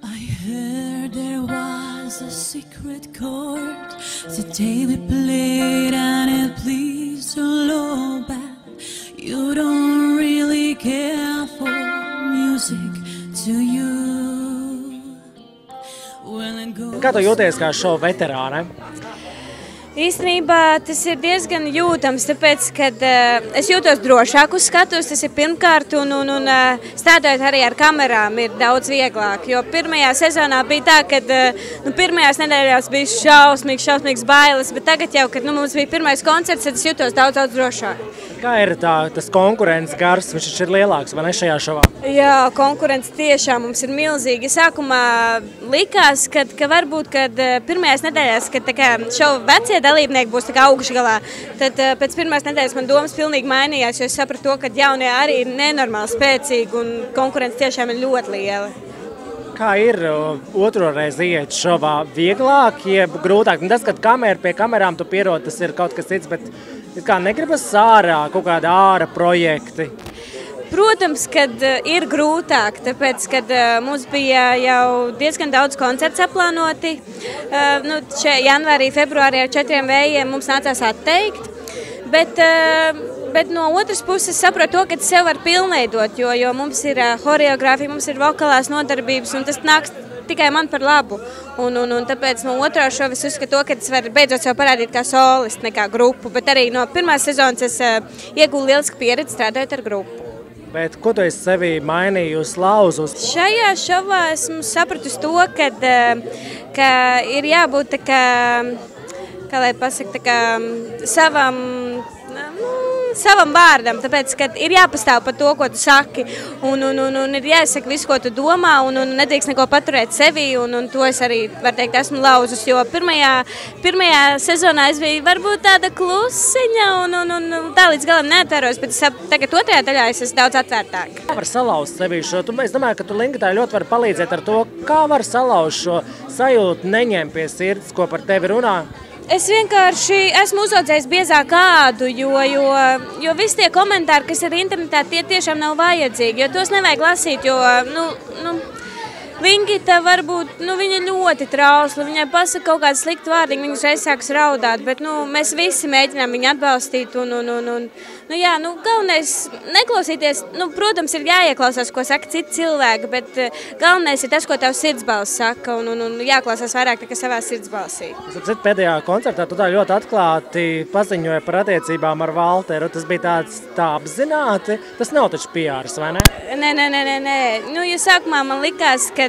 I heard there was a secret chord the day we played and it pleased so low back. You don't really care for music, do you? Kā tu jūties kā šovu veterāne? Īstenībā tas ir diezgan jūtams, tāpēc, kad es jūtos drošāk uz skatuves, tas ir pirmkārt, un strādājot arī ar kamerām ir daudz vieglāk, jo pirmajā sezonā bija tā, kad pirmajās nedēļās bija šausmīgs bailes, bet tagad jau, kad mums bija pirmais koncerts, tad es jūtos daudz drošāk. Kā ir tas konkurences gars, viņš ir lielāks, vai ne šajā šovā? Jā, konkurence tiešām mums ir milzīga. Sākumā likās, ka varbūt, kad pirmajās nedēļās, kad šova vecie dalībnieki būs augšgalā, tad pēc pirmās nedēļas man domas pilnīgi mainījās, jo es sapratu to, ka jaunie arī ir nenormāli spēcīgi un konkurence tiešām ir ļoti liela. Kā ir otro reizi iet šovā? Vieglāk, jeb grūtāk? Tas, kad pie kamerām tu pierod, tas ir kaut kas cits, bet kā negribas ārā, kaut kāda āra projekti? Protams, kad ir grūtāk, tāpēc, kad mums bija jau diezgan daudz koncerts aplānoti. Janvārī, februārī ar 4 vējiem mums nācās atteikt, bet no otras puses saprotu to, ka sev var pilnveidot, jo mums ir horeogrāfija, mums ir vokālās nodarbības, un tas nāks tikai man par labu. Un tāpēc no otrā šova es uzskatu to, ka es varu beidzot sev parādīt kā solisti, ne kā grupu, bet arī no pirmās sezonas es iegūlu lielisku pieredzi strādājot ar grupu. Bet ko tu esi sevī mainījusi, lauzus? Šajā šovā esmu sapratusi to, ka ir jābūt kā lai pasaka, savam vārdam, tāpēc, ka ir jāpastāv par to, ko tu saki, un ir jāsaka visu, ko tu domā, un nedrīkst neko paturēt sevī, un to es arī, var teikt, esmu lauzus, jo pirmajā sezonā es biju varbūt tāda klusiņa, un tā līdz galam neatvēros, bet tagad otrajā daļā es esmu daudz atvērtāk. Kā var salauzt sevī šo? Es domāju, ka tu Lingatā ļoti var palīdzēt ar to, kā var salauzt šo sajūtu, neņem pie sirds, ko par tevi runā. Es vienkārši esmu uzaudzējis biezāk ādu, jo visi tie komentāri, kas ir internetā, tie tiešām nav vajadzīgi, jo tos nevajag lasīt, jo, Lingita varbūt, viņa ļoti trausla, viņai pasaka kaut kādu sliktu vārdiņu, viņa uzreiz sāks raudāt, bet, mēs visi mēģinām viņu atbalstīt, galvenais neklausīties, protams, ir jāieklausās, ko saka citi cilvēki, bet galvenais ir tas, ko tavs sirdsbalss saka, un jāklausās vairāk tikai savā sirdsbalsī. Pēdējā koncertā tu tā ļoti atklāti paziņoja par attiecībām ar Valteru, tas bija tā apzināti, tas nav taču PR, vai ne? Nē. Jo sākumā man likās, ka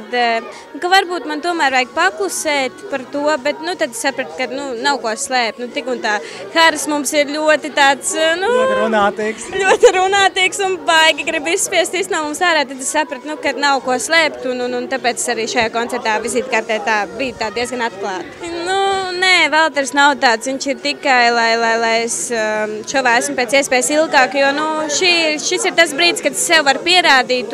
varbūt man tomēr vajag paklusēt par to, bet tad sapratu, ka nav ko slēpt. Tik un tā, Haris mums ir ļoti tāds, ļoti runātīgs un baigi grib izspiest no mums ārā, tad es sapratu, ka nav ko slēpt, un tāpēc arī šajā koncertā vizītkartē tā bija tā diezgan atklāta. Nē, Valters nav tāds, viņš ir tikai, lai es šovā esmu pēc iespējas ilgāk, jo šis ir tas brīdis, kad es sev varu pierādīt,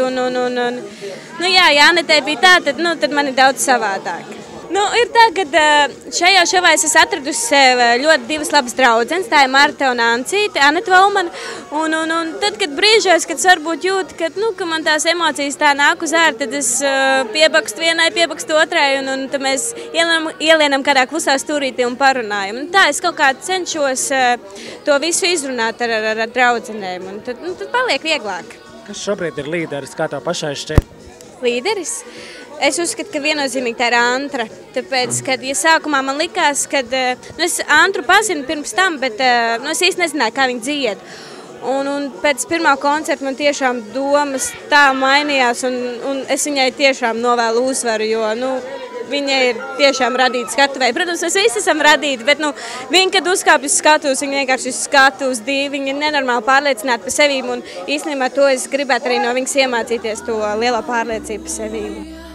ja Anetei bija tā, tad man ir daudz savādāk. Ir tā, ka šajā šovā es esmu atradusi sev ļoti divas labas draudzenes, tā ir Marta un Ancīte, Aneta Valmana, un tad, kad brīžos, kad es varbūt jūtu, ka man tās emocijas tā nāk uz ārā, tad es piebakstu vienai, piebakstu otrai, un tad mēs ielienam kādā klusā stūrītī un parunājam. Tā es kaut kā cenšos to visu izrunāt ar draudzenēm, un tad paliek vieglāk. Kas šobrīd ir līderis, kā tev pašai šķiet? Līderis? Es uzskatu, ka viennozīmīgi tā ir Antra, tāpēc, kad sākumā man likās, ka es Antru pazinu pirms tam, bet es īsti nezināju, kā viņa dzied. Un pēc pirmā koncerta man tiešām domas tā mainījās, un es viņai tiešām novēlu uzvaru, jo viņa ir tiešām radīta skatuvē. Protams, mēs visi esam radīti, bet viņa, kad uzkāpj uz skatuves, viņa vienkārši uz skatuves divi, viņa ir nenormāli pārliecināta par sevīm, un īstenībā to es gribētu arī no viņas iemācīties, to lielo pārliecību par sevīm.